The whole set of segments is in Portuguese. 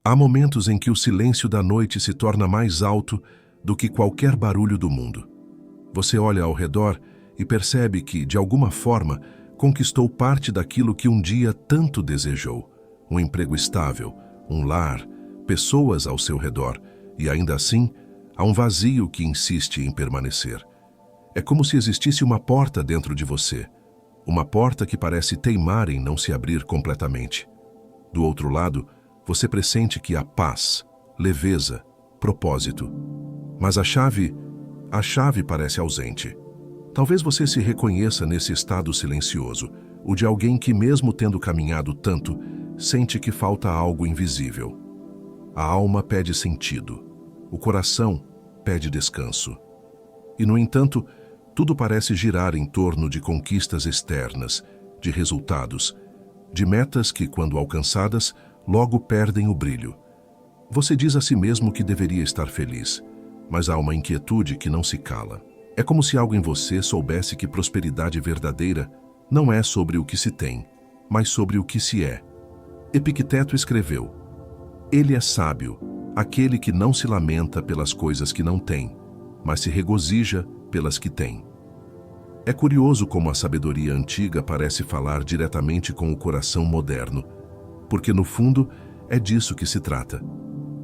Há momentos em que o silêncio da noite se torna mais alto do que qualquer barulho do mundo. Você olha ao redor e percebe que, de alguma forma, conquistou parte daquilo que um dia tanto desejou. Um emprego estável, um lar, pessoas ao seu redor, e ainda assim, há um vazio que insiste em permanecer. É como se existisse uma porta dentro de você, uma porta que parece teimar em não se abrir completamente. Do outro lado, você pressente que há paz, leveza, propósito. Mas a chave parece ausente. Talvez você se reconheça nesse estado silencioso, o de alguém que, mesmo tendo caminhado tanto, sente que falta algo invisível. A alma pede sentido, o coração pede descanso. E, no entanto, tudo parece girar em torno de conquistas externas, de resultados, de metas que, quando alcançadas, logo perdem o brilho. Você diz a si mesmo que deveria estar feliz, mas há uma inquietude que não se cala. É como se algo em você soubesse que prosperidade verdadeira não é sobre o que se tem, mas sobre o que se é. Epicteto escreveu: "Ele é sábio, aquele que não se lamenta pelas coisas que não tem, mas se regozija pelas que tem." É curioso como a sabedoria antiga parece falar diretamente com o coração moderno, porque no fundo é disso que se trata.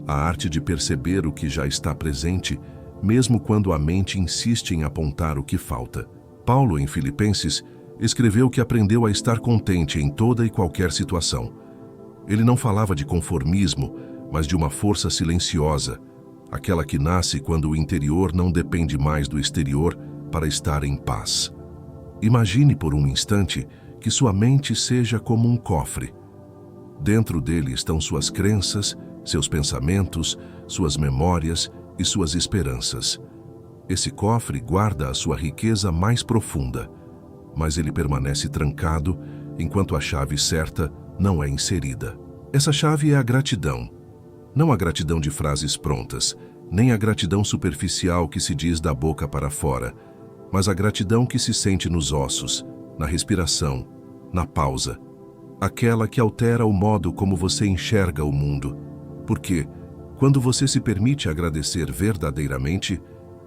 A arte de perceber o que já está presente, mesmo quando a mente insiste em apontar o que falta. Paulo, em Filipenses, escreveu que aprendeu a estar contente em toda e qualquer situação. Ele não falava de conformismo, mas de uma força silenciosa, aquela que nasce quando o interior não depende mais do exterior para estar em paz. Imagine por um instante que sua mente seja como um cofre. Dentro dele estão suas crenças, seus pensamentos, suas memórias e suas esperanças. Esse cofre guarda a sua riqueza mais profunda, mas ele permanece trancado enquanto a chave certa não é inserida. Essa chave é a gratidão. Não a gratidão de frases prontas, nem a gratidão superficial que se diz da boca para fora, mas a gratidão que se sente nos ossos, na respiração, na pausa. Aquela que altera o modo como você enxerga o mundo. Porque, quando você se permite agradecer verdadeiramente,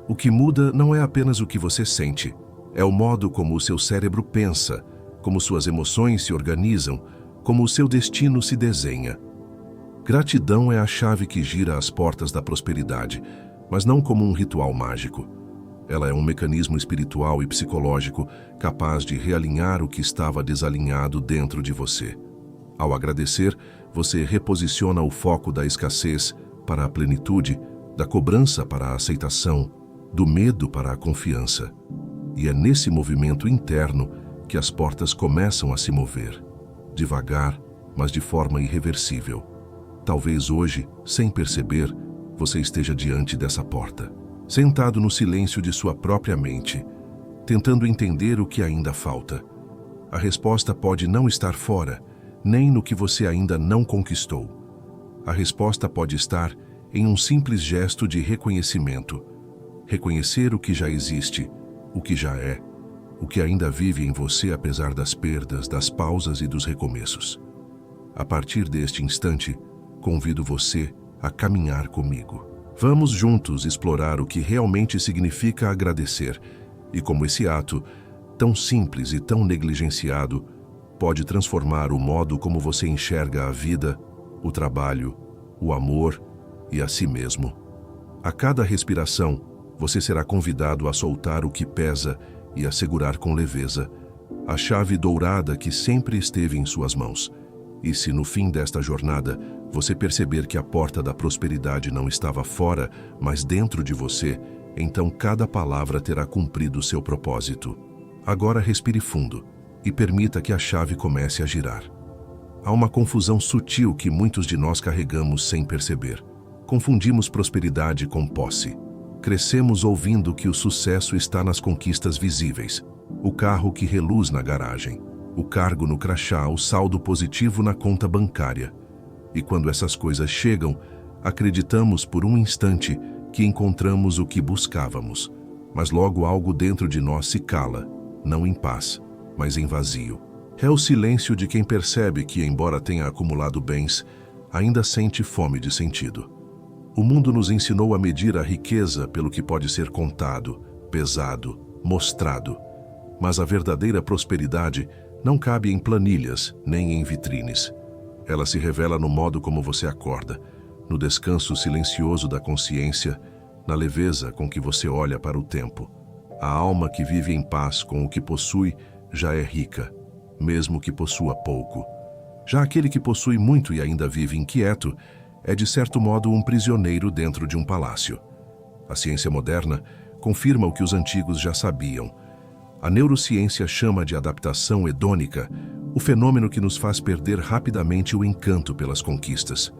o que muda não é apenas o que você sente, é o modo como o seu cérebro pensa, como suas emoções se organizam, como o seu destino se desenha. Gratidão é a chave que gira as portas da prosperidade, mas não como um ritual mágico. Ela é um mecanismo espiritual e psicológico capaz de realinhar o que estava desalinhado dentro de você. Ao agradecer, você reposiciona o foco da escassez para a plenitude, da cobrança para a aceitação, do medo para a confiança. E é nesse movimento interno que as portas começam a se mover, devagar, mas de forma irreversível. Talvez hoje, sem perceber, você esteja diante dessa porta, sentado no silêncio de sua própria mente, tentando entender o que ainda falta. A resposta pode não estar fora, nem no que você ainda não conquistou. A resposta pode estar em um simples gesto de reconhecimento. Reconhecer o que já existe, o que já é, o que ainda vive em você apesar das perdas, das pausas e dos recomeços. A partir deste instante, convido você a caminhar comigo. Vamos juntos explorar o que realmente significa agradecer e como esse ato, tão simples e tão negligenciado, pode transformar o modo como você enxerga a vida, o trabalho, o amor e a si mesmo. A cada respiração, você será convidado a soltar o que pesa e a segurar com leveza a chave dourada que sempre esteve em suas mãos. E se no fim desta jornada você perceber que a porta da prosperidade não estava fora, mas dentro de você, então cada palavra terá cumprido seu propósito. Agora respire fundo e permita que a chave comece a girar. Há uma confusão sutil que muitos de nós carregamos sem perceber. Confundimos prosperidade com posse. Crescemos ouvindo que o sucesso está nas conquistas visíveis, o carro que reluz na garagem, o cargo no crachá, o saldo positivo na conta bancária. E quando essas coisas chegam, acreditamos por um instante que encontramos o que buscávamos. Mas logo algo dentro de nós se cala, não em paz, mas em vazio. É o silêncio de quem percebe que, embora tenha acumulado bens, ainda sente fome de sentido. O mundo nos ensinou a medir a riqueza pelo que pode ser contado, pesado, mostrado. Mas a verdadeira prosperidade não cabe em planilhas nem em vitrines. Ela se revela no modo como você acorda, no descanso silencioso da consciência, na leveza com que você olha para o tempo. A alma que vive em paz com o que possui já é rica, mesmo que possua pouco. Já aquele que possui muito e ainda vive inquieto é, de certo modo, um prisioneiro dentro de um palácio. A ciência moderna confirma o que os antigos já sabiam. A neurociência chama de adaptação hedônica o fenômeno que nos faz perder rapidamente o encanto pelas conquistas.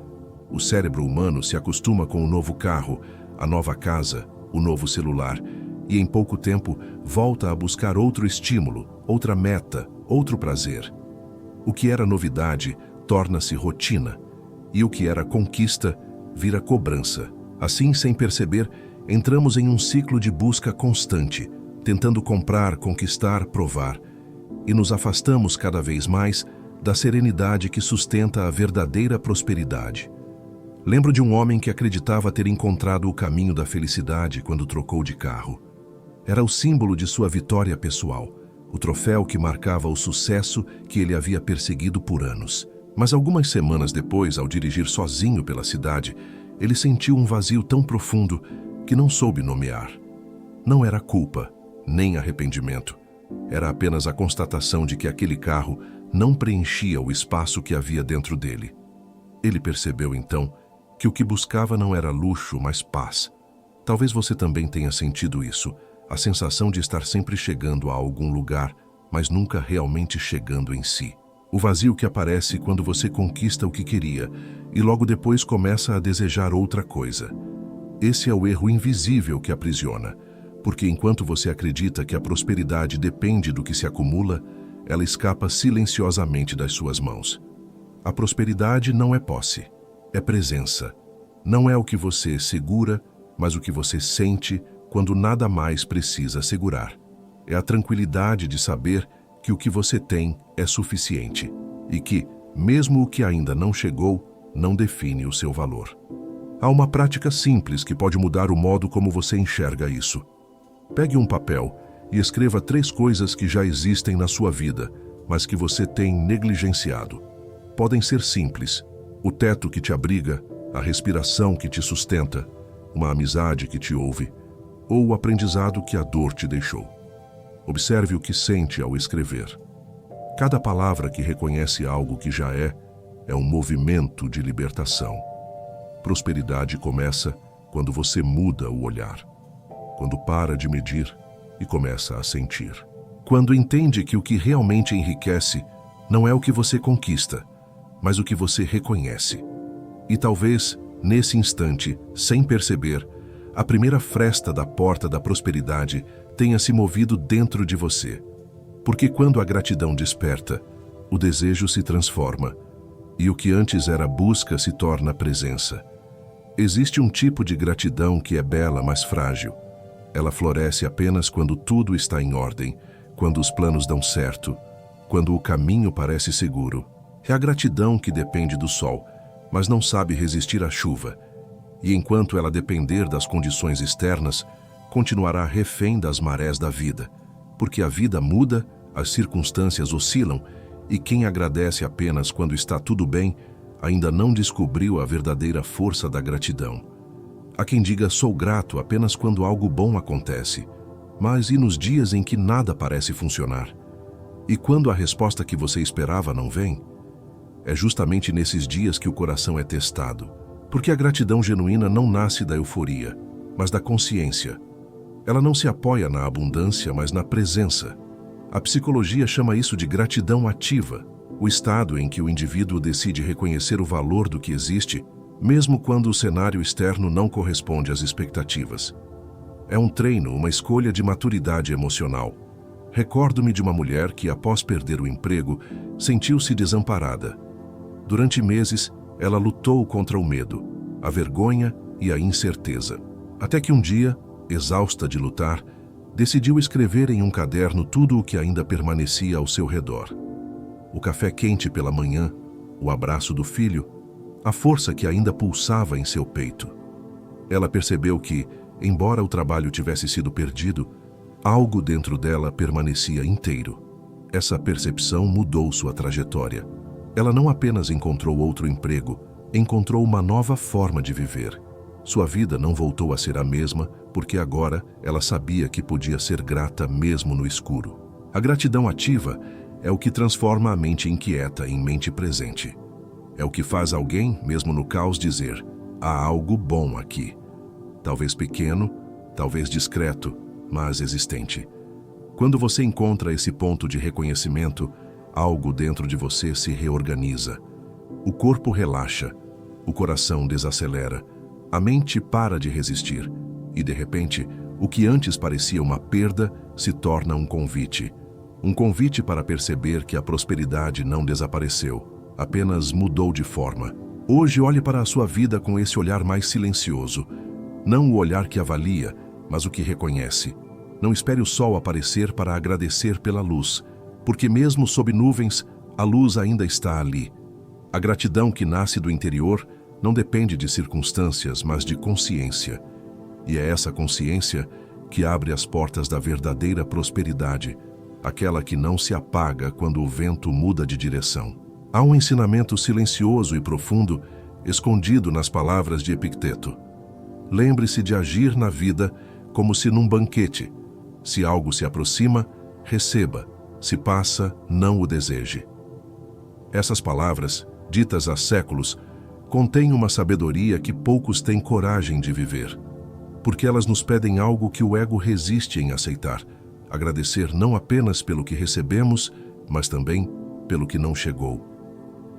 O cérebro humano se acostuma com o novo carro, a nova casa, o novo celular, e em pouco tempo volta a buscar outro estímulo, outra meta, outro prazer. O que era novidade torna-se rotina, e o que era conquista vira cobrança. Assim, sem perceber, entramos em um ciclo de busca constante, tentando comprar, conquistar, provar, e nos afastamos cada vez mais da serenidade que sustenta a verdadeira prosperidade. Lembro de um homem que acreditava ter encontrado o caminho da felicidade quando trocou de carro. Era o símbolo de sua vitória pessoal, o troféu que marcava o sucesso que ele havia perseguido por anos. Mas algumas semanas depois, ao dirigir sozinho pela cidade, ele sentiu um vazio tão profundo que não soube nomear. Não era culpa, nem arrependimento. Era apenas a constatação de que aquele carro não preenchia o espaço que havia dentro dele. Ele percebeu então que o que buscava não era luxo, mas paz. Talvez você também tenha sentido isso, a sensação de estar sempre chegando a algum lugar, mas nunca realmente chegando em si. O vazio que aparece quando você conquista o que queria e logo depois começa a desejar outra coisa. Esse é o erro invisível que aprisiona, porque enquanto você acredita que a prosperidade depende do que se acumula, ela escapa silenciosamente das suas mãos. A prosperidade não é posse, é presença. Não é o que você segura, mas o que você sente quando nada mais precisa segurar. É a tranquilidade de saber que o que você tem é suficiente e que, mesmo o que ainda não chegou, não define o seu valor. Há uma prática simples que pode mudar o modo como você enxerga isso. Pegue um papel e escreva 3 coisas que já existem na sua vida, mas que você tem negligenciado. Podem ser simples: o teto que te abriga, a respiração que te sustenta, uma amizade que te ouve, ou o aprendizado que a dor te deixou. Observe o que sente ao escrever. Cada palavra que reconhece algo que já é um movimento de libertação. Prosperidade começa quando você muda o olhar, quando para de medir e começa a sentir. Quando entende que o que realmente enriquece não é o que você conquista, mas o que você reconhece. E talvez, nesse instante, sem perceber, a primeira fresta da porta da prosperidade tenha se movido dentro de você. Porque quando a gratidão desperta, o desejo se transforma, e o que antes era busca se torna presença. Existe um tipo de gratidão que é bela, mas frágil. Ela floresce apenas quando tudo está em ordem, quando os planos dão certo, quando o caminho parece seguro. É a gratidão que depende do sol, mas não sabe resistir à chuva. E enquanto ela depender das condições externas, continuará refém das marés da vida, porque a vida muda, as circunstâncias oscilam, e quem agradece apenas quando está tudo bem, ainda não descobriu a verdadeira força da gratidão. Há quem diga sou grato apenas quando algo bom acontece, mas e nos dias em que nada parece funcionar? E quando a resposta que você esperava não vem? É justamente nesses dias que o coração é testado, porque a gratidão genuína não nasce da euforia, mas da consciência. Ela não se apoia na abundância, mas na presença. A psicologia chama isso de gratidão ativa, o estado em que o indivíduo decide reconhecer o valor do que existe, mesmo quando o cenário externo não corresponde às expectativas. É um treino, uma escolha de maturidade emocional. Recordo-me de uma mulher que, após perder o emprego, sentiu-se desamparada. Durante meses, ela lutou contra o medo, a vergonha e a incerteza. Até que um dia, exausta de lutar, decidiu escrever em um caderno tudo o que ainda permanecia ao seu redor. O café quente pela manhã, o abraço do filho, a força que ainda pulsava em seu peito. Ela percebeu que, embora o trabalho tivesse sido perdido, algo dentro dela permanecia inteiro. Essa percepção mudou sua trajetória. Ela não apenas encontrou outro emprego, encontrou uma nova forma de viver. Sua vida não voltou a ser a mesma, porque agora ela sabia que podia ser grata mesmo no escuro. A gratidão ativa é o que transforma a mente inquieta em mente presente. É o que faz alguém, mesmo no caos, dizer: há algo bom aqui. Talvez pequeno, talvez discreto, mas existente. Quando você encontra esse ponto de reconhecimento, algo dentro de você se reorganiza. O corpo relaxa, o coração desacelera, a mente para de resistir e, de repente, o que antes parecia uma perda se torna um convite. Um convite para perceber que a prosperidade não desapareceu, apenas mudou de forma. Hoje olhe para a sua vida com esse olhar mais silencioso. Não o olhar que avalia, mas o que reconhece. Não espere o sol aparecer para agradecer pela luz, porque mesmo sob nuvens, a luz ainda está ali. A gratidão que nasce do interior não depende de circunstâncias, mas de consciência. E é essa consciência que abre as portas da verdadeira prosperidade, aquela que não se apaga quando o vento muda de direção. Há um ensinamento silencioso e profundo escondido nas palavras de Epicteto. Lembre-se de agir na vida como se num banquete. Se algo se aproxima, receba. Se passa, não o deseje. Essas palavras, ditas há séculos, contêm uma sabedoria que poucos têm coragem de viver, porque elas nos pedem algo que o ego resiste em aceitar: agradecer não apenas pelo que recebemos, mas também pelo que não chegou.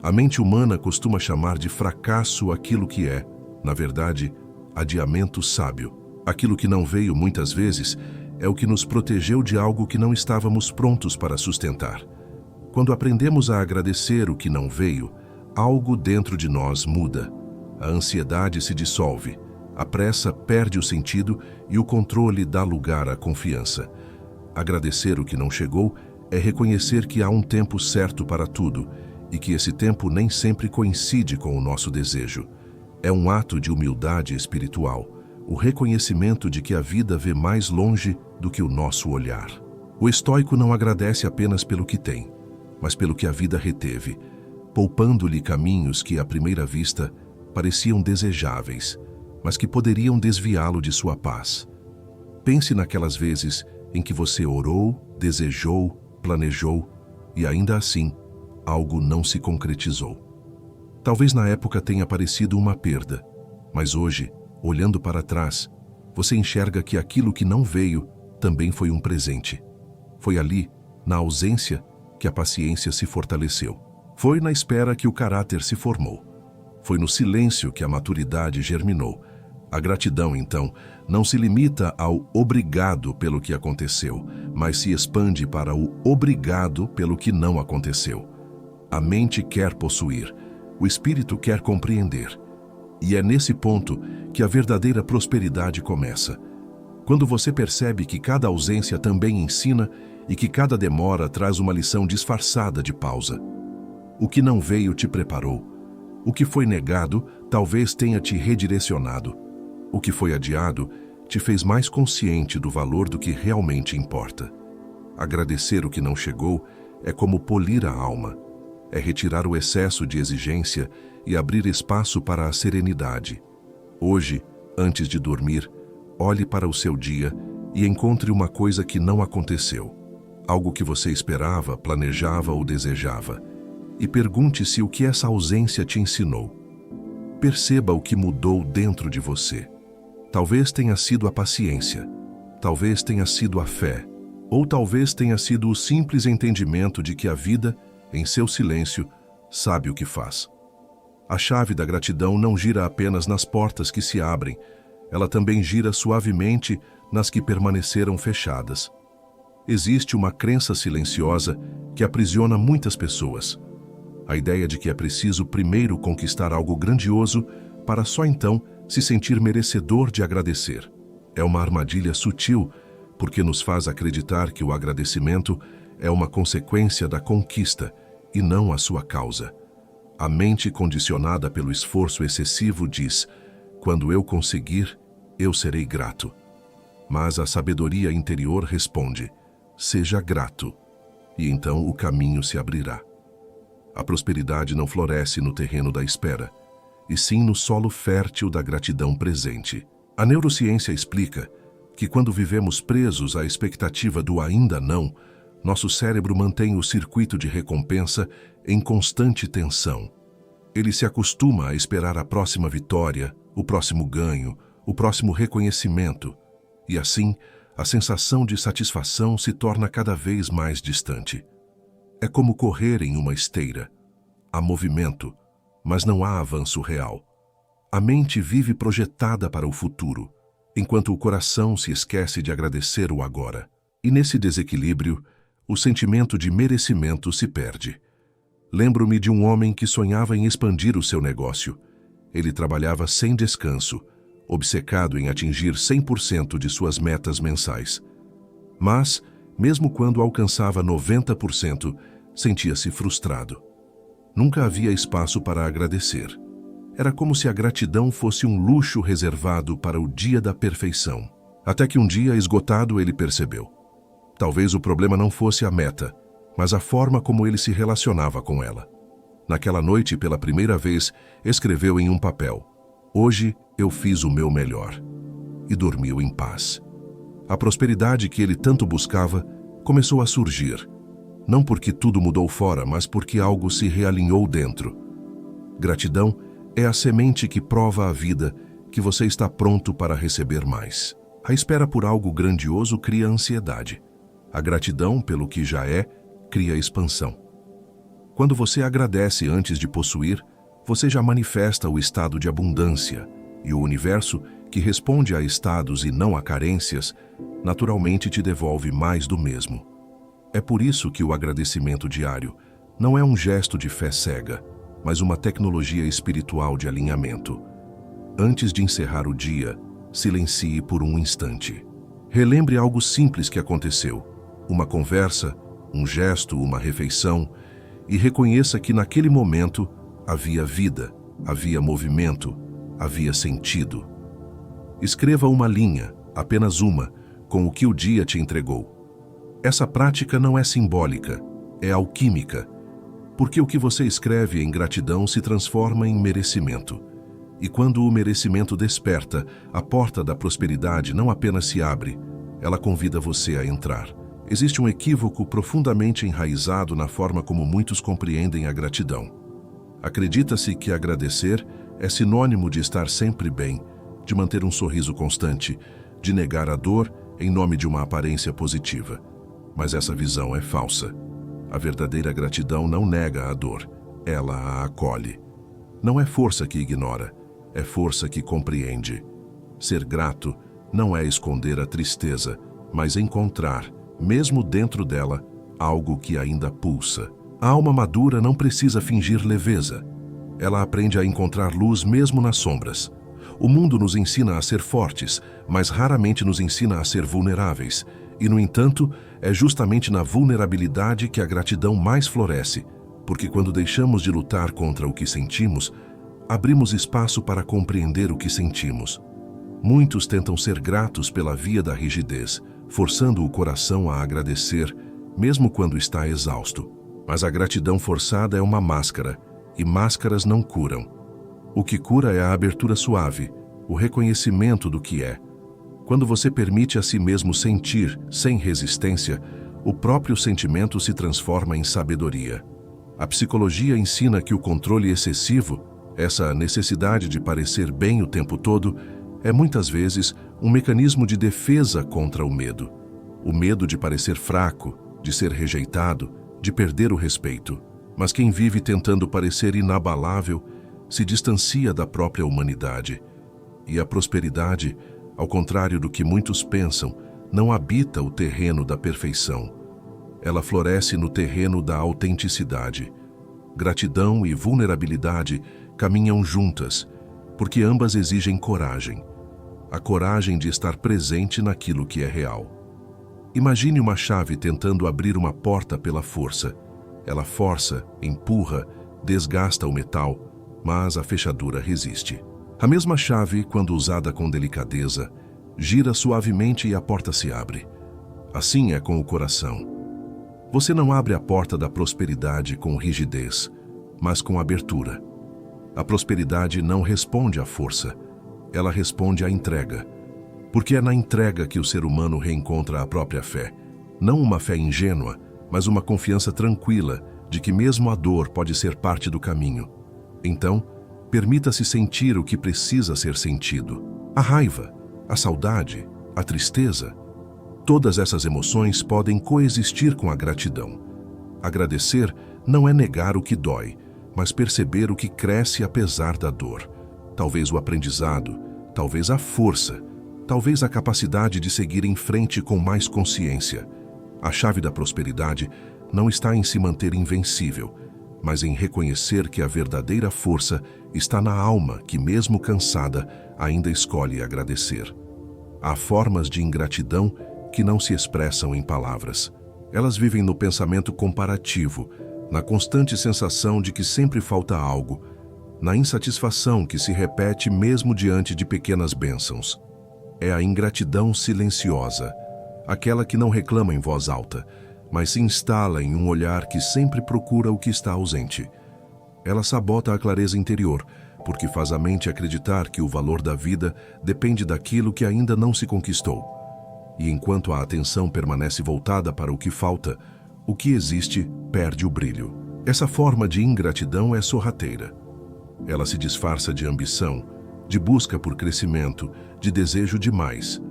A mente humana costuma chamar de fracasso aquilo que é, na verdade, adiamento sábio. Aquilo que não veio muitas vezes é o que nos protegeu de algo que não estávamos prontos para sustentar. Quando aprendemos a agradecer o que não veio, algo dentro de nós muda. A ansiedade se dissolve, a pressa perde o sentido e o controle dá lugar à confiança. Agradecer o que não chegou é reconhecer que há um tempo certo para tudo e que esse tempo nem sempre coincide com o nosso desejo. É um ato de humildade espiritual, o reconhecimento de que a vida vê mais longe do que o nosso olhar. O estoico não agradece apenas pelo que tem, mas pelo que a vida reteve, poupando-lhe caminhos que, à primeira vista, pareciam desejáveis, mas que poderiam desviá-lo de sua paz. Pense naquelas vezes em que você orou, desejou, planejou e, ainda assim, algo não se concretizou. Talvez na época tenha parecido uma perda, mas hoje, olhando para trás, você enxerga que aquilo que não veio também foi um presente. Foi ali, na ausência, que a paciência se fortaleceu. Foi na espera que o caráter se formou. Foi no silêncio que a maturidade germinou. A gratidão, então, não se limita ao obrigado pelo que aconteceu, mas se expande para o obrigado pelo que não aconteceu. A mente quer possuir, o espírito quer compreender. E é nesse ponto que a verdadeira prosperidade começa. Quando você percebe que cada ausência também ensina e que cada demora traz uma lição disfarçada de pausa. O que não veio te preparou. O que foi negado talvez tenha te redirecionado. O que foi adiado te fez mais consciente do valor do que realmente importa. Agradecer o que não chegou é como polir a alma. É retirar o excesso de exigência e abrir espaço para a serenidade. Hoje, antes de dormir, olhe para o seu dia e encontre uma coisa que não aconteceu. Algo que você esperava, planejava ou desejava. E pergunte-se o que essa ausência te ensinou. Perceba o que mudou dentro de você. Talvez tenha sido a paciência, talvez tenha sido a fé, ou talvez tenha sido o simples entendimento de que a vida, em seu silêncio, sabe o que faz. A chave da gratidão não gira apenas nas portas que se abrem, ela também gira suavemente nas que permaneceram fechadas. Existe uma crença silenciosa que aprisiona muitas pessoas. A ideia de que é preciso primeiro conquistar algo grandioso para só então se sentir merecedor de agradecer. É uma armadilha sutil, porque nos faz acreditar que o agradecimento é uma consequência da conquista e não a sua causa. A mente condicionada pelo esforço excessivo diz: quando eu conseguir, eu serei grato. Mas a sabedoria interior responde: seja grato, e então o caminho se abrirá. A prosperidade não floresce no terreno da espera, e sim no solo fértil da gratidão presente. A neurociência explica que quando vivemos presos à expectativa do ainda não, nosso cérebro mantém o circuito de recompensa em constante tensão. Ele se acostuma a esperar a próxima vitória, o próximo ganho, o próximo reconhecimento, e assim a sensação de satisfação se torna cada vez mais distante. É como correr em uma esteira. Há movimento, mas não há avanço real. A mente vive projetada para o futuro, enquanto o coração se esquece de agradecer o agora. E nesse desequilíbrio, o sentimento de merecimento se perde. Lembro-me de um homem que sonhava em expandir o seu negócio. Ele trabalhava sem descanso, obcecado em atingir 100% de suas metas mensais. Mas, mesmo quando alcançava 90%, sentia-se frustrado. Nunca havia espaço para agradecer. Era como se a gratidão fosse um luxo reservado para o dia da perfeição. Até que um dia, esgotado, ele percebeu. Talvez o problema não fosse a meta, mas a forma como ele se relacionava com ela. Naquela noite, pela primeira vez, escreveu em um papel: hoje eu fiz o meu melhor. E dormiu em paz. A prosperidade que ele tanto buscava começou a surgir. Não porque tudo mudou fora, mas porque algo se realinhou dentro. Gratidão é a semente que prova à vida que você está pronto para receber mais. A espera por algo grandioso cria ansiedade. A gratidão pelo que já é cria expansão. Quando você agradece antes de possuir, você já manifesta o estado de abundância, e o universo, que responde a estados e não a carências, naturalmente te devolve mais do mesmo. É por isso que o agradecimento diário não é um gesto de fé cega, mas uma tecnologia espiritual de alinhamento. Antes de encerrar o dia, silencie por um instante. Relembre algo simples que aconteceu, uma conversa, um gesto, uma refeição, e reconheça que naquele momento havia vida, havia movimento, havia sentido. Escreva uma linha, apenas uma, com o que o dia te entregou. Essa prática não é simbólica, é alquímica, porque o que você escreve em gratidão se transforma em merecimento. E quando o merecimento desperta, a porta da prosperidade não apenas se abre, ela convida você a entrar. Existe um equívoco profundamente enraizado na forma como muitos compreendem a gratidão. Acredita-se que agradecer é sinônimo de estar sempre bem, de manter um sorriso constante, de negar a dor em nome de uma aparência positiva. Mas essa visão é falsa. A verdadeira gratidão não nega a dor, ela a acolhe. Não é força que ignora, é força que compreende. Ser grato não é esconder a tristeza, mas encontrar, mesmo dentro dela, algo que ainda pulsa. A alma madura não precisa fingir leveza. Ela aprende a encontrar luz mesmo nas sombras. O mundo nos ensina a ser fortes, mas raramente nos ensina a ser vulneráveis. E, no entanto, é justamente na vulnerabilidade que a gratidão mais floresce, porque quando deixamos de lutar contra o que sentimos, abrimos espaço para compreender o que sentimos. Muitos tentam ser gratos pela via da rigidez, forçando o coração a agradecer, mesmo quando está exausto. Mas a gratidão forçada é uma máscara, e máscaras não curam. O que cura é a abertura suave, o reconhecimento do que é. Quando você permite a si mesmo sentir, sem resistência, o próprio sentimento se transforma em sabedoria. A psicologia ensina que o controle excessivo, essa necessidade de parecer bem o tempo todo, é muitas vezes um mecanismo de defesa contra o medo. O medo de parecer fraco, de ser rejeitado, de perder o respeito. Mas quem vive tentando parecer inabalável se distancia da própria humanidade. E a prosperidade, ao contrário do que muitos pensam, não habita o terreno da perfeição. Ela floresce no terreno da autenticidade. Gratidão e vulnerabilidade caminham juntas, porque ambas exigem coragem. A coragem de estar presente naquilo que é real. Imagine uma chave tentando abrir uma porta pela força. Ela força, empurra, desgasta o metal, mas a fechadura resiste. A mesma chave, quando usada com delicadeza, gira suavemente e a porta se abre. Assim é com o coração. Você não abre a porta da prosperidade com rigidez, mas com abertura. A prosperidade não responde à força, ela responde à entrega. Porque é na entrega que o ser humano reencontra a própria fé. Não uma fé ingênua, mas uma confiança tranquila de que mesmo a dor pode ser parte do caminho. Então, permita-se sentir o que precisa ser sentido. A raiva, a saudade, a tristeza. Todas essas emoções podem coexistir com a gratidão. Agradecer não é negar o que dói, mas perceber o que cresce apesar da dor. Talvez o aprendizado, talvez a força, talvez a capacidade de seguir em frente com mais consciência. A chave da prosperidade não está em se manter invencível, mas em reconhecer que a verdadeira força está na alma que, mesmo cansada, ainda escolhe agradecer. Há formas de ingratidão que não se expressam em palavras. Elas vivem no pensamento comparativo, na constante sensação de que sempre falta algo, na insatisfação que se repete mesmo diante de pequenas bênçãos. É a ingratidão silenciosa, aquela que não reclama em voz alta, mas se instala em um olhar que sempre procura o que está ausente. Ela sabota a clareza interior, porque faz a mente acreditar que o valor da vida depende daquilo que ainda não se conquistou. E enquanto a atenção permanece voltada para o que falta, o que existe perde o brilho. Essa forma de ingratidão é sorrateira. Ela se disfarça de ambição, de busca por crescimento, de desejo de mais.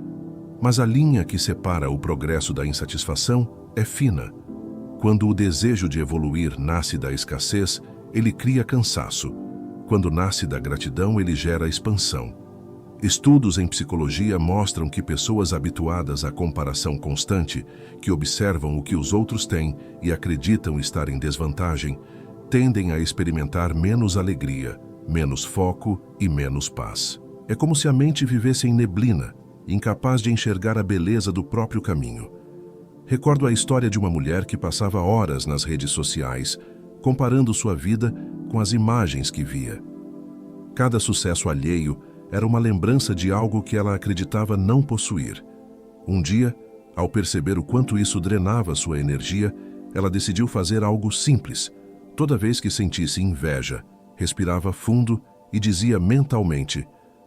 Mas a linha que separa o progresso da insatisfação é fina. Quando o desejo de evoluir nasce da escassez, ele cria cansaço. Quando nasce da gratidão, ele gera expansão. Estudos em psicologia mostram que pessoas habituadas à comparação constante, que observam o que os outros têm e acreditam estar em desvantagem, tendem a experimentar menos alegria, menos foco e menos paz. É como se a mente vivesse em neblina, incapaz de enxergar a beleza do próprio caminho. Recordo a história de uma mulher que passava horas nas redes sociais, comparando sua vida com as imagens que via. Cada sucesso alheio era uma lembrança de algo que ela acreditava não possuir. Um dia, ao perceber o quanto isso drenava sua energia, ela decidiu fazer algo simples. Toda vez que sentisse inveja, respirava fundo e dizia mentalmente: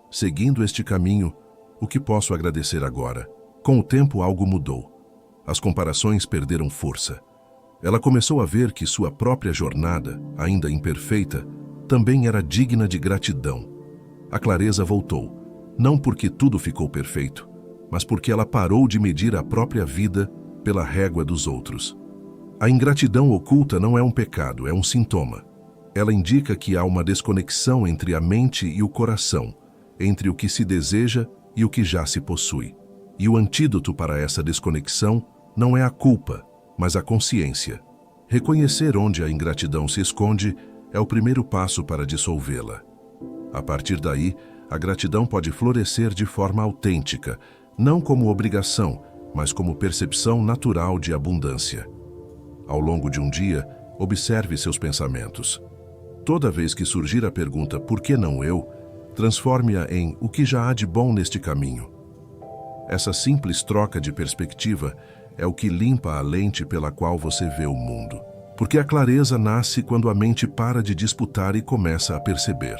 seguindo este caminho, o que posso agradecer agora? Com o tempo, algo mudou. As comparações perderam força. Ela começou a ver que sua própria jornada, ainda imperfeita, também era digna de gratidão. A clareza voltou, não porque tudo ficou perfeito, mas porque ela parou de medir a própria vida pela régua dos outros. A ingratidão oculta não é um pecado, é um sintoma. Ela indica que há uma desconexão entre a mente e o coração, entre o que se deseja e o que já se possui. E o antídoto para essa desconexão não é a culpa, mas a consciência. Reconhecer onde a ingratidão se esconde é o primeiro passo para dissolvê-la. A partir daí, a gratidão pode florescer de forma autêntica, não como obrigação, mas como percepção natural de abundância. Ao longo de um dia, observe seus pensamentos. Toda vez que surgir a pergunta "por que não eu?", transforme-a em "o que já há de bom neste caminho?". Essa simples troca de perspectiva é o que limpa a lente pela qual você vê o mundo. Porque a clareza nasce quando a mente para de disputar e começa a perceber.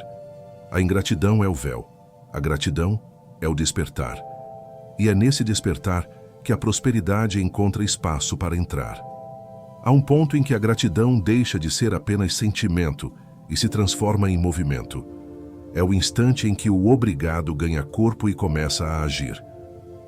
A ingratidão é o véu, a gratidão é o despertar. E é nesse despertar que a prosperidade encontra espaço para entrar. Há um ponto em que a gratidão deixa de ser apenas sentimento e se transforma em movimento. É o instante em que o obrigado ganha corpo e começa a agir.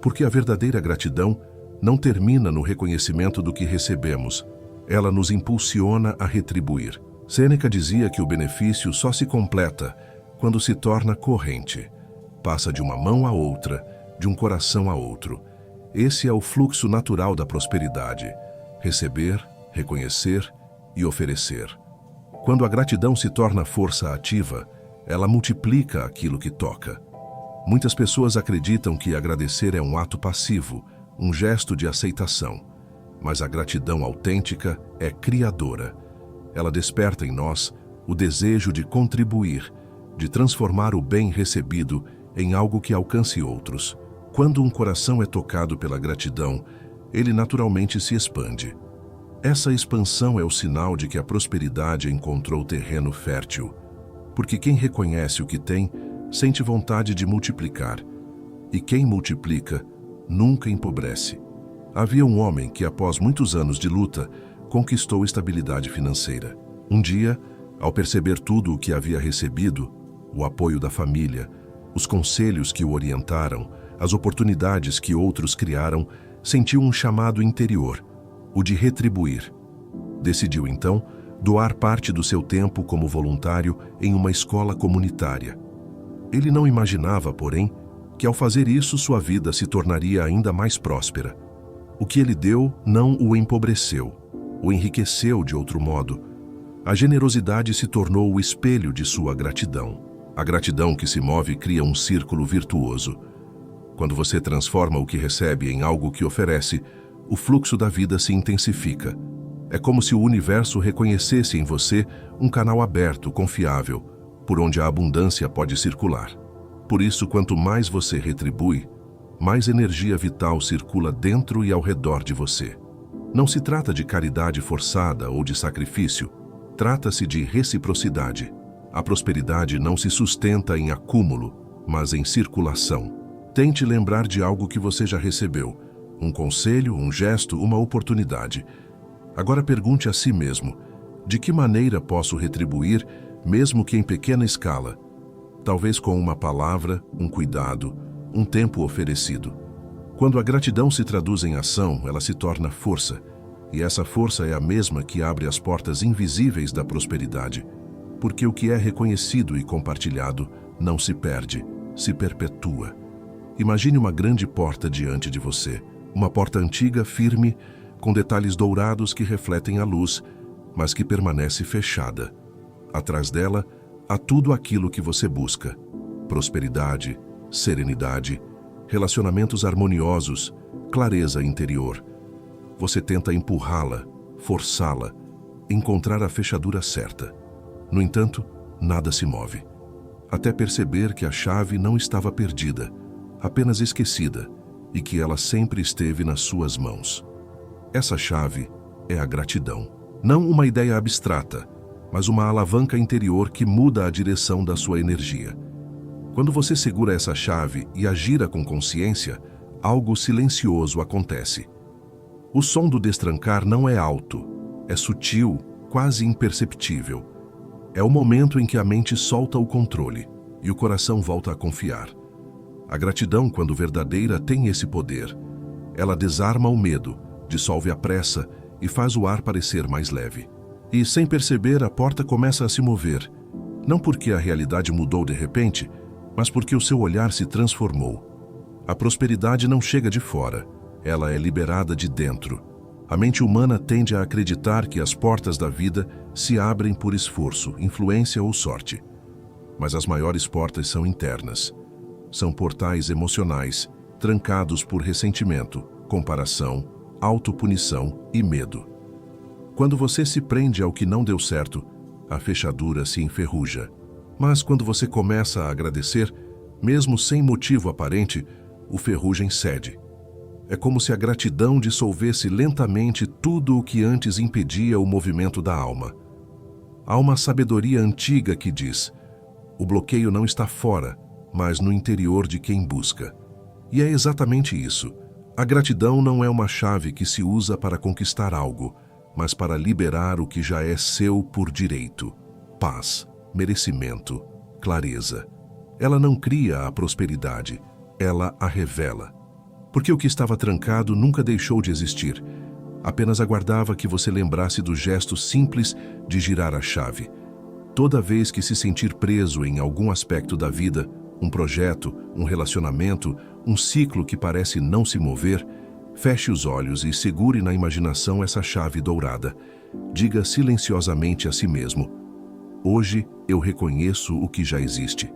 Porque a verdadeira gratidão não termina no reconhecimento do que recebemos, ela nos impulsiona a retribuir. Sêneca dizia que o benefício só se completa quando se torna corrente. Passa de uma mão a outra, de um coração a outro. Esse é o fluxo natural da prosperidade: receber, reconhecer e oferecer. Quando a gratidão se torna força ativa, ela multiplica aquilo que toca. Muitas pessoas acreditam que agradecer é um ato passivo, um gesto de aceitação. Mas a gratidão autêntica é criadora. Ela desperta em nós o desejo de contribuir, de transformar o bem recebido em algo que alcance outros. Quando um coração é tocado pela gratidão, ele naturalmente se expande. Essa expansão é o sinal de que a prosperidade encontrou terreno fértil, porque quem reconhece o que tem, sente vontade de multiplicar, e quem multiplica, nunca empobrece. Havia um homem que, após muitos anos de luta, conquistou estabilidade financeira. Um dia, ao perceber tudo o que havia recebido, o apoio da família, os conselhos que o orientaram, as oportunidades que outros criaram, sentiu um chamado interior, o de retribuir. Decidiu, então, doar parte do seu tempo como voluntário em uma escola comunitária. Ele não imaginava, porém, que ao fazer isso sua vida se tornaria ainda mais próspera. O que ele deu não o empobreceu, o enriqueceu de outro modo. A generosidade se tornou o espelho de sua gratidão. A gratidão que se move cria um círculo virtuoso. Quando você transforma o que recebe em algo que oferece, o fluxo da vida se intensifica. É como se o universo reconhecesse em você um canal aberto, confiável, por onde a abundância pode circular. Por isso, quanto mais você retribui, mais energia vital circula dentro e ao redor de você. Não se trata de caridade forçada ou de sacrifício, trata-se de reciprocidade. A prosperidade não se sustenta em acúmulo, mas em circulação. Tente lembrar de algo que você já recebeu, um conselho, um gesto, uma oportunidade. Agora pergunte a si mesmo, de que maneira posso retribuir, mesmo que em pequena escala? Talvez com uma palavra, um cuidado, um tempo oferecido. Quando a gratidão se traduz em ação, ela se torna força, e essa força é a mesma que abre as portas invisíveis da prosperidade, porque o que é reconhecido e compartilhado não se perde, se perpetua. Imagine uma grande porta diante de você, uma porta antiga, firme, com detalhes dourados que refletem a luz, mas que permanece fechada. Atrás dela, há tudo aquilo que você busca: prosperidade, serenidade, relacionamentos harmoniosos, clareza interior. Você tenta empurrá-la, forçá-la, encontrar a fechadura certa. No entanto, nada se move, até perceber que a chave não estava perdida, apenas esquecida, e que ela sempre esteve nas suas mãos. Essa chave é a gratidão. Não uma ideia abstrata, mas uma alavanca interior que muda a direção da sua energia. Quando você segura essa chave e a gira com consciência, algo silencioso acontece. O som do destrancar não é alto, é sutil, quase imperceptível. É o momento em que a mente solta o controle e o coração volta a confiar. A gratidão, quando verdadeira, tem esse poder. Ela desarma o medo, dissolve a pressa e faz o ar parecer mais leve. E, sem perceber, a porta começa a se mover, não porque a realidade mudou de repente, mas porque o seu olhar se transformou. A prosperidade não chega de fora, ela é liberada de dentro. A mente humana tende a acreditar que as portas da vida se abrem por esforço, influência ou sorte. Mas as maiores portas são internas. São portais emocionais, trancados por ressentimento, comparação, autopunição e medo. Quando você se prende ao que não deu certo, a fechadura se enferruja. Mas quando você começa a agradecer, mesmo sem motivo aparente, o ferrugem cede. É como se a gratidão dissolvesse lentamente tudo o que antes impedia o movimento da alma. Há uma sabedoria antiga que diz: o bloqueio não está fora, mas no interior de quem busca. E é exatamente isso. A gratidão não é uma chave que se usa para conquistar algo, mas para liberar o que já é seu por direito. Paz, merecimento, clareza. Ela não cria a prosperidade, ela a revela. Porque o que estava trancado nunca deixou de existir. Apenas aguardava que você lembrasse do gesto simples de girar a chave. Toda vez que se sentir preso em algum aspecto da vida, um projeto, um relacionamento, um ciclo que parece não se mover, feche os olhos e segure na imaginação essa chave dourada. Diga silenciosamente a si mesmo: hoje eu reconheço o que já existe.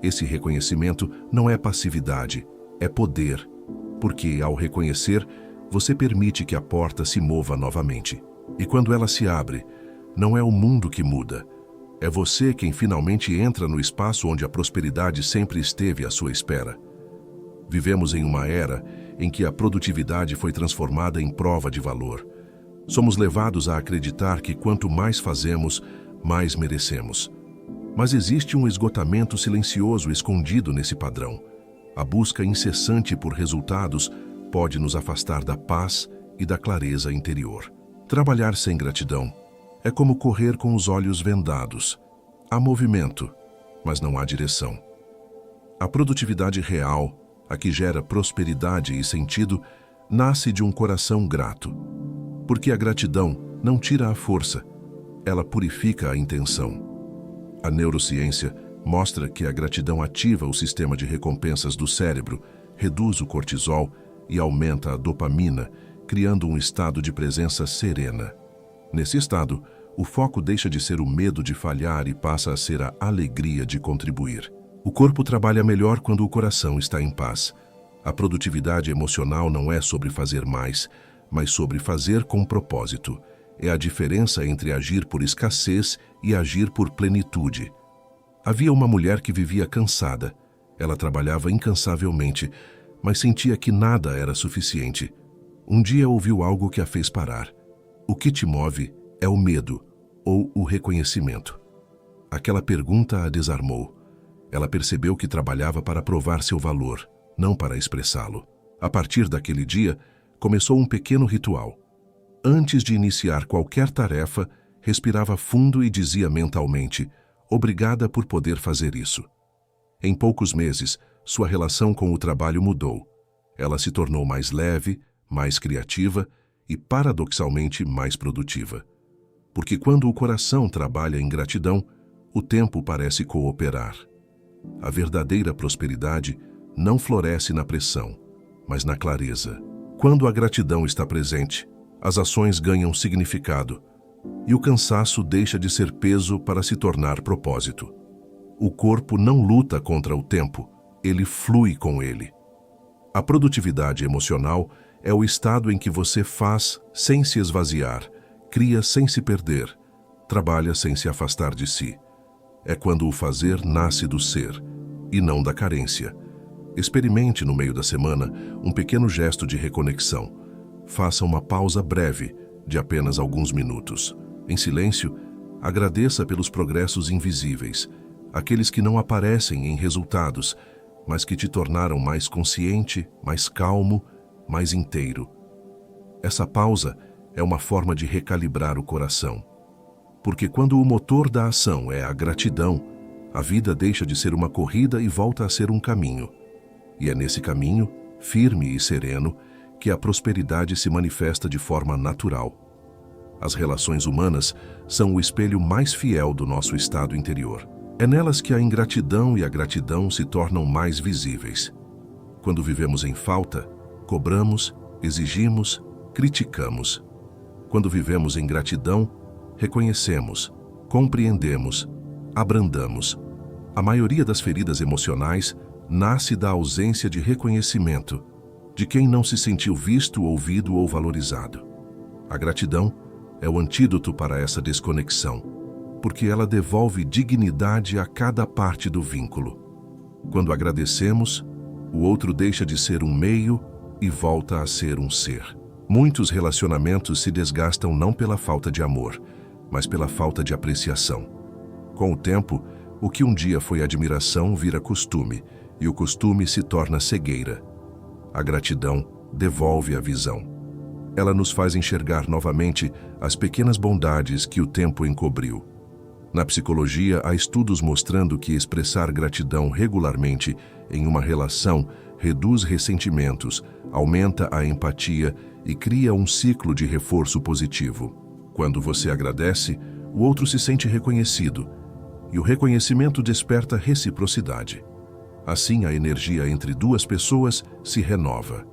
Esse reconhecimento não é passividade, é poder, porque ao reconhecer, você permite que a porta se mova novamente. E quando ela se abre, não é o mundo que muda, É você quem finalmente entra no espaço onde a prosperidade sempre esteve à sua espera. Vivemos em uma era em que a produtividade foi transformada em prova de valor. Somos levados a acreditar que quanto mais fazemos, mais merecemos. Mas existe um esgotamento silencioso escondido nesse padrão. A busca incessante por resultados pode nos afastar da paz e da clareza interior. Trabalhar sem gratidão é como correr com os olhos vendados. Há movimento, mas não há direção. A produtividade real, a que gera prosperidade e sentido, nasce de um coração grato. Porque a gratidão não tira a força, ela purifica a intenção. A neurociência mostra que a gratidão ativa o sistema de recompensas do cérebro, reduz o cortisol e aumenta a dopamina, criando um estado de presença serena. Nesse estado, o foco deixa de ser o medo de falhar e passa a ser a alegria de contribuir. O corpo trabalha melhor quando o coração está em paz. A produtividade emocional não é sobre fazer mais, mas sobre fazer com propósito. É a diferença entre agir por escassez e agir por plenitude. Havia uma mulher que vivia cansada. Ela trabalhava incansavelmente, mas sentia que nada era suficiente. Um dia ouviu algo que a fez parar. O que te move é o medo ou o reconhecimento. Aquela pergunta a desarmou. Ela percebeu que trabalhava para provar seu valor, não para expressá-lo. A partir daquele dia, começou um pequeno ritual. Antes de iniciar qualquer tarefa, respirava fundo e dizia mentalmente: "Obrigada por poder fazer isso." Em poucos meses, sua relação com o trabalho mudou. Ela se tornou mais leve, mais criativa e, paradoxalmente, mais produtiva. Porque quando o coração trabalha em gratidão, o tempo parece cooperar. A verdadeira prosperidade não floresce na pressão, mas na clareza. Quando a gratidão está presente, as ações ganham significado e o cansaço deixa de ser peso para se tornar propósito. O corpo não luta contra o tempo, ele flui com ele. A produtividade emocional é o estado em que você faz sem se esvaziar, cria sem se perder, trabalha sem se afastar de si. É quando o fazer nasce do ser, e não da carência. Experimente no meio da semana um pequeno gesto de reconexão. Faça uma pausa breve, de apenas alguns minutos. Em silêncio, agradeça pelos progressos invisíveis, aqueles que não aparecem em resultados, mas que te tornaram mais consciente, mais calmo, mais inteiro. Essa pausa é uma forma de recalibrar o coração. Porque quando o motor da ação é a gratidão, a vida deixa de ser uma corrida e volta a ser um caminho. E é nesse caminho, firme e sereno, que a prosperidade se manifesta de forma natural. As relações humanas são o espelho mais fiel do nosso estado interior. É nelas que a ingratidão e a gratidão se tornam mais visíveis. Quando vivemos em falta, cobramos, exigimos, criticamos. Quando vivemos em gratidão, reconhecemos, compreendemos, abrandamos. A maioria das feridas emocionais nasce da ausência de reconhecimento, de quem não se sentiu visto, ouvido ou valorizado. A gratidão é o antídoto para essa desconexão, porque ela devolve dignidade a cada parte do vínculo. Quando agradecemos, o outro deixa de ser um meio e volta a ser um ser. Muitos relacionamentos se desgastam não pela falta de amor, mas pela falta de apreciação. Com o tempo, o que um dia foi admiração vira costume, e o costume se torna cegueira. A gratidão devolve a visão. Ela nos faz enxergar novamente as pequenas bondades que o tempo encobriu. Na psicologia, há estudos mostrando que expressar gratidão regularmente em uma relação reduz ressentimentos, aumenta a empatia e cria um ciclo de reforço positivo. Quando você agradece, o outro se sente reconhecido, e o reconhecimento desperta reciprocidade. Assim, a energia entre duas pessoas se renova.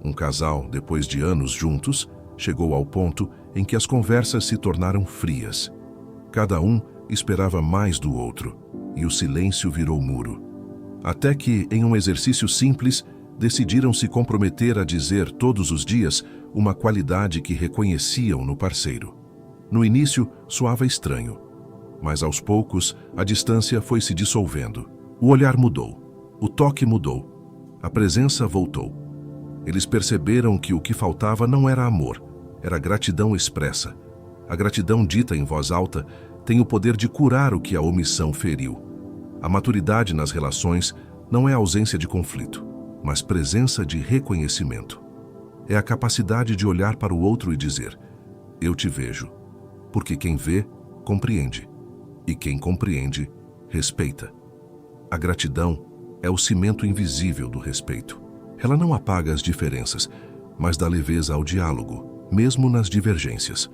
Um casal, depois de anos juntos, chegou ao ponto em que as conversas se tornaram frias. Cada um esperava mais do outro, e o silêncio virou muro. Até que, em um exercício simples, decidiram se comprometer a dizer todos os dias uma qualidade que reconheciam no parceiro. No início, soava estranho. Mas aos poucos, a distância foi se dissolvendo. O olhar mudou. O toque mudou. A presença voltou. Eles perceberam que o que faltava não era amor, era gratidão expressa. A gratidão dita em voz alta tem o poder de curar o que a omissão feriu. A maturidade nas relações não é ausência de conflito, mas presença de reconhecimento. É a capacidade de olhar para o outro e dizer: eu te vejo. Porque quem vê, compreende. E quem compreende, respeita. A gratidão é o cimento invisível do respeito. Ela não apaga as diferenças, mas dá leveza ao diálogo, mesmo nas divergências.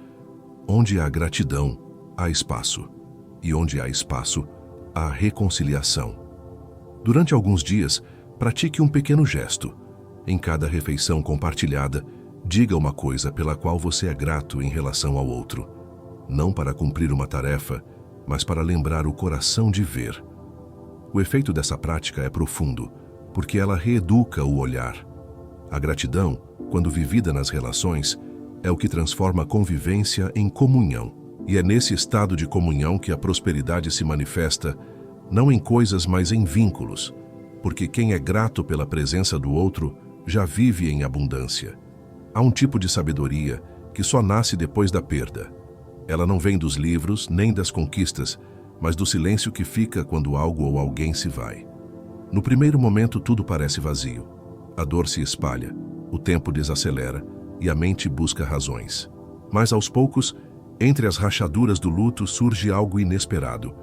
Onde há gratidão, há espaço. E onde há espaço, há reconciliação. Durante alguns dias, pratique um pequeno gesto. Em cada refeição compartilhada, diga uma coisa pela qual você é grato em relação ao outro. Não para cumprir uma tarefa, mas para lembrar o coração de ver. O efeito dessa prática é profundo, porque ela reeduca o olhar. A gratidão, quando vivida nas relações, é o que transforma a convivência em comunhão. E é nesse estado de comunhão que a prosperidade se manifesta, não em coisas, mas em vínculos, porque quem é grato pela presença do outro já vive em abundância. Há um tipo de sabedoria que só nasce depois da perda. Ela não vem dos livros nem das conquistas, mas do silêncio que fica quando algo ou alguém se vai. No primeiro momento tudo parece vazio. A dor se espalha, o tempo desacelera e a mente busca razões. Mas aos poucos, entre as rachaduras do luto surge algo inesperado.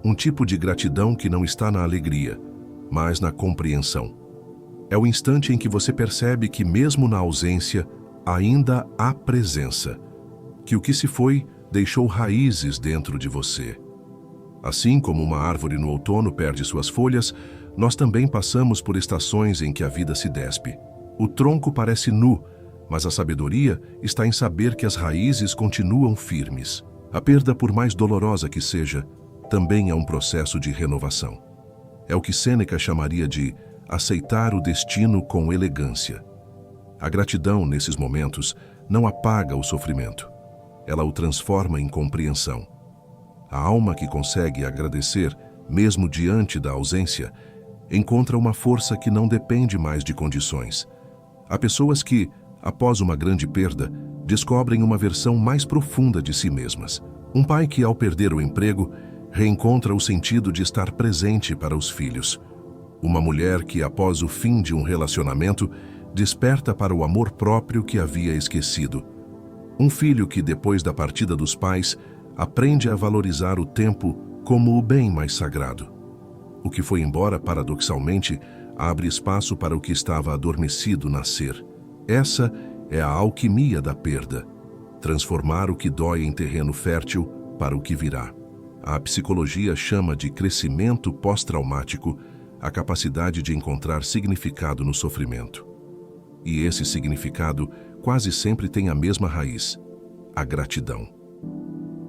Um tipo de gratidão que não está na alegria, mas na compreensão. É o instante em que você percebe que mesmo na ausência, ainda há presença. Que o que se foi deixou raízes dentro de você. Assim como uma árvore no outono perde suas folhas, nós também passamos por estações em que a vida se despe. O tronco parece nu, mas a sabedoria está em saber que as raízes continuam firmes. A perda, por mais dolorosa que seja, também é um processo de renovação. É o que Sêneca chamaria de aceitar o destino com elegância. A gratidão, nesses momentos, não apaga o sofrimento. Ela o transforma em compreensão. A alma que consegue agradecer, mesmo diante da ausência, encontra uma força que não depende mais de condições. Há pessoas que, após uma grande perda, descobrem uma versão mais profunda de si mesmas. Um pai que, ao perder o emprego, reencontra o sentido de estar presente para os filhos. Uma mulher que, após o fim de um relacionamento, desperta para o amor próprio que havia esquecido. Um filho que, depois da partida dos pais, aprende a valorizar o tempo como o bem mais sagrado. O que foi embora, paradoxalmente, abre espaço para o que estava adormecido nascer. Essa é a alquimia da perda. Transformar o que dói em terreno fértil para o que virá. A psicologia chama de crescimento pós-traumático a capacidade de encontrar significado no sofrimento. E esse significado quase sempre tem a mesma raiz: a gratidão.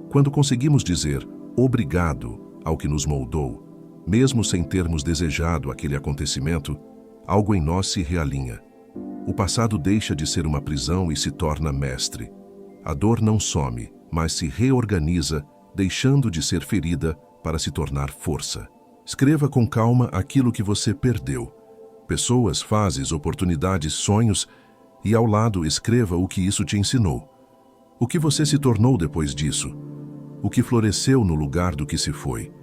Quando conseguimos dizer obrigado ao que nos moldou, mesmo sem termos desejado aquele acontecimento, algo em nós se realinha. O passado deixa de ser uma prisão e se torna mestre. A dor não some, mas se reorganiza, deixando de ser ferida para se tornar força. Escreva com calma aquilo que você perdeu. Pessoas, fases, oportunidades, sonhos, e ao lado escreva o que isso te ensinou. O que você se tornou depois disso? O que floresceu no lugar do que se foi?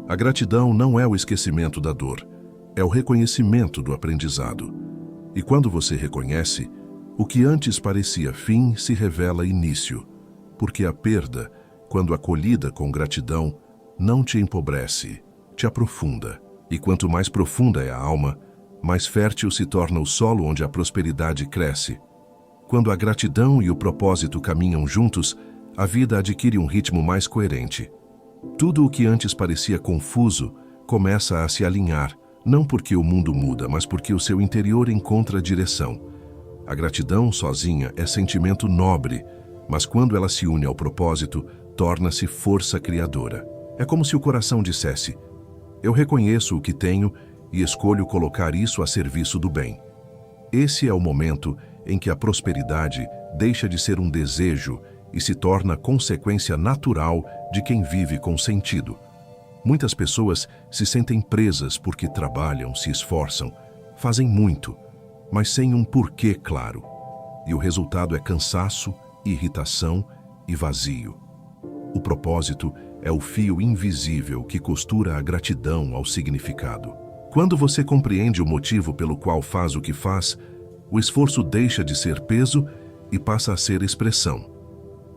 A gratidão não é o esquecimento da dor, é o reconhecimento do aprendizado. E quando você reconhece, o que antes parecia fim se revela início, porque a perda, quando acolhida com gratidão, não te empobrece, te aprofunda. E quanto mais profunda é a alma, mais fértil se torna o solo onde a prosperidade cresce. Quando a gratidão e o propósito caminham juntos, a vida adquire um ritmo mais coerente. Tudo o que antes parecia confuso começa a se alinhar, não porque o mundo muda, mas porque o seu interior encontra direção. A gratidão sozinha é sentimento nobre, mas quando ela se une ao propósito, torna-se força criadora. É como se o coração dissesse: eu reconheço o que tenho e escolho colocar isso a serviço do bem. Esse é o momento em que a prosperidade deixa de ser um desejo e se torna consequência natural de quem vive com sentido. Muitas pessoas se sentem presas porque trabalham, se esforçam, fazem muito, mas sem um porquê claro. E o resultado é cansaço, irritação e vazio. O propósito é o fio invisível que costura a gratidão ao significado. Quando você compreende o motivo pelo qual faz o que faz, o esforço deixa de ser peso e passa a ser expressão.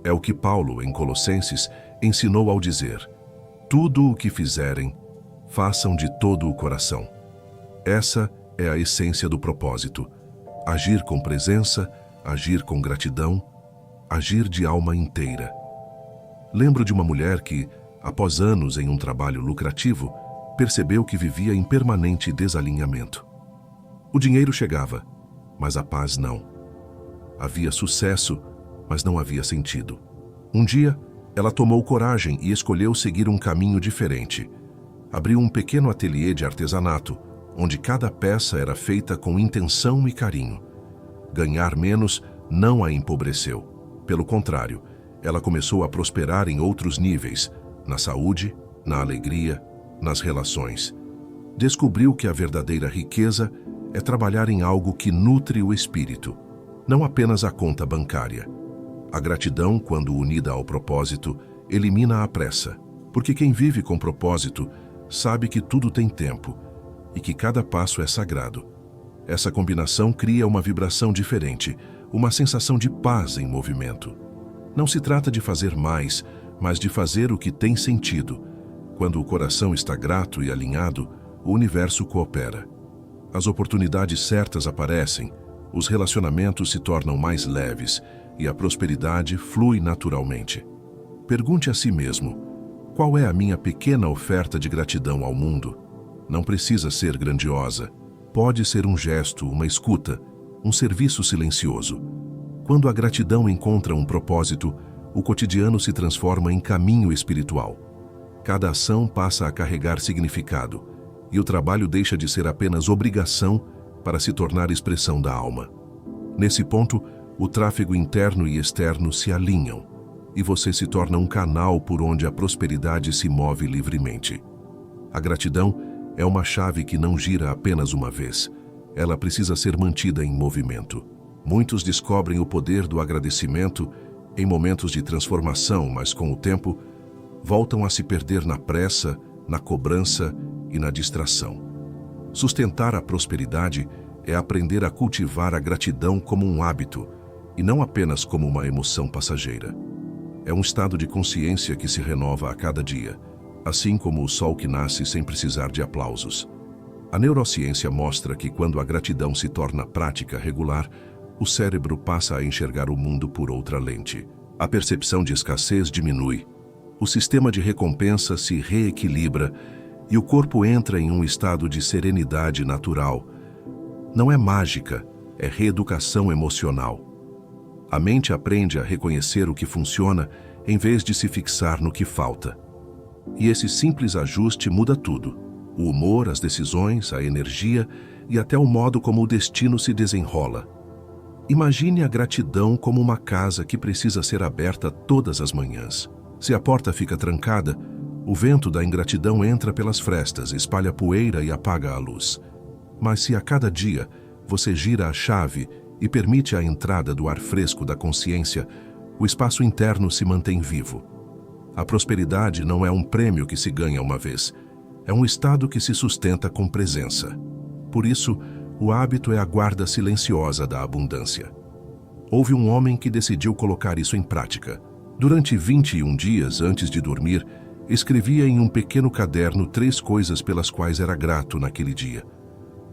É o que Paulo, em Colossenses, ensinou ao dizer: tudo o que fizerem, façam de todo o coração. Essa é a essência do propósito: agir com presença, agir com gratidão, agir de alma inteira. Lembro de uma mulher que, após anos em um trabalho lucrativo, percebeu que vivia em permanente desalinhamento. O dinheiro chegava, mas a paz não. Havia sucesso, mas não havia sentido. Um dia, ela tomou coragem e escolheu seguir um caminho diferente. Abriu um pequeno ateliê de artesanato, onde cada peça era feita com intenção e carinho. Ganhar menos não a empobreceu. Pelo contrário, ela começou a prosperar em outros níveis, na saúde, na alegria, nas relações. Descobriu que a verdadeira riqueza é trabalhar em algo que nutre o espírito, não apenas a conta bancária. A gratidão, quando unida ao propósito, elimina a pressa, porque quem vive com propósito sabe que tudo tem tempo e que cada passo é sagrado. Essa combinação cria uma vibração diferente, uma sensação de paz em movimento. Não se trata de fazer mais, mas de fazer o que tem sentido. Quando o coração está grato e alinhado, o universo coopera. As oportunidades certas aparecem, os relacionamentos se tornam mais leves e a prosperidade flui naturalmente. Pergunte a si mesmo: qual é a minha pequena oferta de gratidão ao mundo? Não precisa ser grandiosa. Pode ser um gesto, uma escuta, um serviço silencioso. Quando a gratidão encontra um propósito, o cotidiano se transforma em caminho espiritual. Cada ação passa a carregar significado, e o trabalho deixa de ser apenas obrigação para se tornar expressão da alma. Nesse ponto, o tráfego interno e externo se alinham, e você se torna um canal por onde a prosperidade se move livremente. A gratidão é uma chave que não gira apenas uma vez. Ela precisa ser mantida em movimento. Muitos descobrem o poder do agradecimento em momentos de transformação, mas com o tempo, voltam a se perder na pressa, na cobrança e na distração. Sustentar a prosperidade é aprender a cultivar a gratidão como um hábito e não apenas como uma emoção passageira. É um estado de consciência que se renova a cada dia, assim como o sol que nasce sem precisar de aplausos. A neurociência mostra que quando a gratidão se torna prática regular, o cérebro passa a enxergar o mundo por outra lente. A percepção de escassez diminui, o sistema de recompensa se reequilibra e o corpo entra em um estado de serenidade natural. Não é mágica, é reeducação emocional. A mente aprende a reconhecer o que funciona em vez de se fixar no que falta. E esse simples ajuste muda tudo: o humor, as decisões, a energia e até o modo como o destino se desenrola. Imagine a gratidão como uma casa que precisa ser aberta todas as manhãs. Se a porta fica trancada, o vento da ingratidão entra pelas frestas, espalha poeira e apaga a luz. Mas se a cada dia você gira a chave e permite a entrada do ar fresco da consciência, o espaço interno se mantém vivo. A prosperidade não é um prêmio que se ganha uma vez, é um estado que se sustenta com presença. Por isso, o hábito é a guarda silenciosa da abundância. Houve um homem que decidiu colocar isso em prática. Durante 21 dias antes de dormir, escrevia em um pequeno caderno 3 coisas pelas quais era grato naquele dia.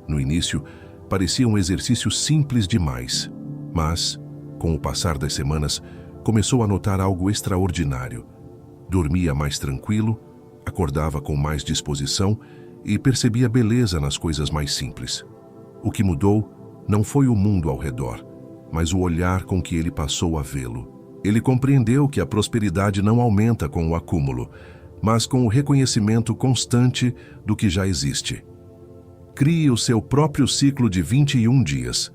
No início, parecia um exercício simples demais, mas, com o passar das semanas, começou a notar algo extraordinário. Dormia mais tranquilo, acordava com mais disposição e percebia beleza nas coisas mais simples. O que mudou não foi o mundo ao redor, mas o olhar com que ele passou a vê-lo. Ele compreendeu que a prosperidade não aumenta com o acúmulo, mas com o reconhecimento constante do que já existe. Crie o seu próprio ciclo de 21 dias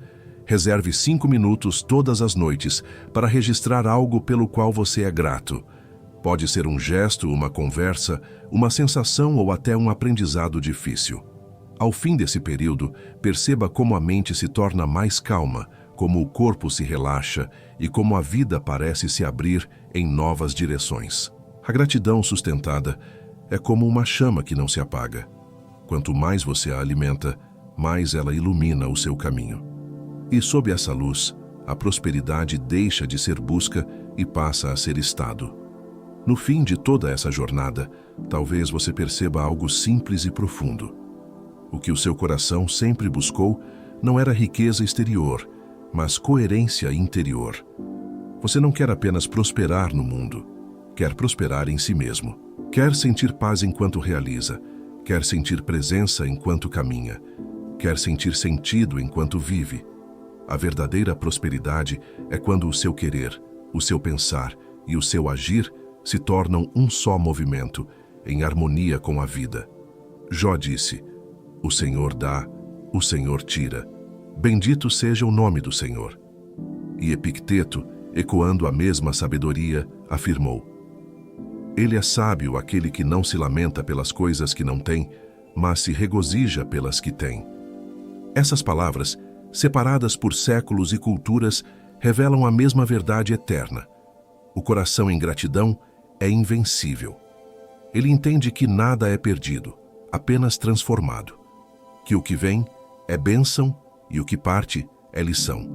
Reserve 5 minutos todas as noites para registrar algo pelo qual você é grato. Pode ser um gesto, uma conversa, uma sensação ou até um aprendizado difícil. Ao fim desse período, perceba como a mente se torna mais calma, como o corpo se relaxa e como a vida parece se abrir em novas direções. A gratidão sustentada é como uma chama que não se apaga. Quanto mais você a alimenta, mais ela ilumina o seu caminho. E sob essa luz, a prosperidade deixa de ser busca e passa a ser estado. No fim de toda essa jornada, talvez você perceba algo simples e profundo. O que o seu coração sempre buscou não era riqueza exterior, mas coerência interior. Você não quer apenas prosperar no mundo, quer prosperar em si mesmo. Quer sentir paz enquanto realiza, quer sentir presença enquanto caminha, quer sentir sentido enquanto vive. A verdadeira prosperidade é quando o seu querer, o seu pensar e o seu agir se tornam um só movimento, em harmonia com a vida. Jó disse: "O Senhor dá, o Senhor tira. Bendito seja o nome do Senhor." E Epicteto, ecoando a mesma sabedoria, afirmou: "Ele é sábio aquele que não se lamenta pelas coisas que não tem, mas se regozija pelas que tem." Essas palavras, separadas por séculos e culturas, revelam a mesma verdade eterna. O coração em gratidão é invencível. Ele entende que nada é perdido, apenas transformado. Que o que vem é bênção e o que parte é lição.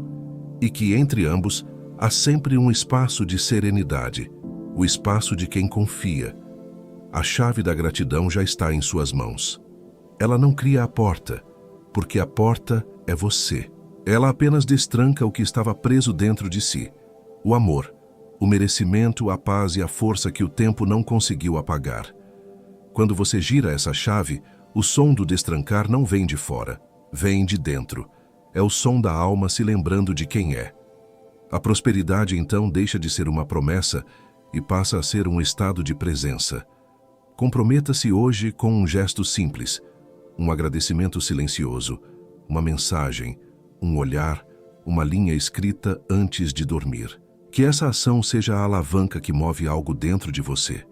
E que entre ambos há sempre um espaço de serenidade, o espaço de quem confia. A chave da gratidão já está em suas mãos. Ela não cria a porta, porque a porta é você. Ela apenas destranca o que estava preso dentro de si: o amor, o merecimento, a paz e a força que o tempo não conseguiu apagar. Quando você gira essa chave, o som do destrancar não vem de fora, vem de dentro. É o som da alma se lembrando de quem é. A prosperidade então deixa de ser uma promessa e passa a ser um estado de presença. Comprometa-se hoje com um gesto simples, um agradecimento silencioso, uma mensagem, um olhar, uma linha escrita antes de dormir. Que essa ação seja a alavanca que move algo dentro de você.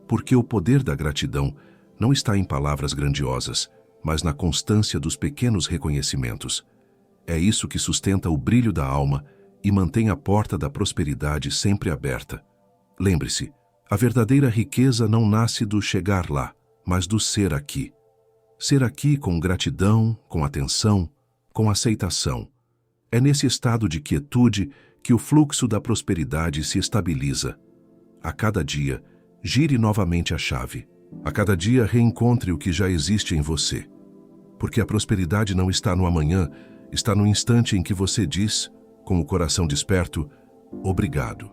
Porque o poder da gratidão não está em palavras grandiosas, mas na constância dos pequenos reconhecimentos. É isso que sustenta o brilho da alma e mantém a porta da prosperidade sempre aberta. Lembre-se, a verdadeira riqueza não nasce do chegar lá, mas do ser aqui. Ser aqui com gratidão, com atenção, com aceitação. É nesse estado de quietude que o fluxo da prosperidade se estabiliza. A cada dia, gire novamente a chave. A cada dia, reencontre o que já existe em você. Porque a prosperidade não está no amanhã, está no instante em que você diz, com o coração desperto: obrigado.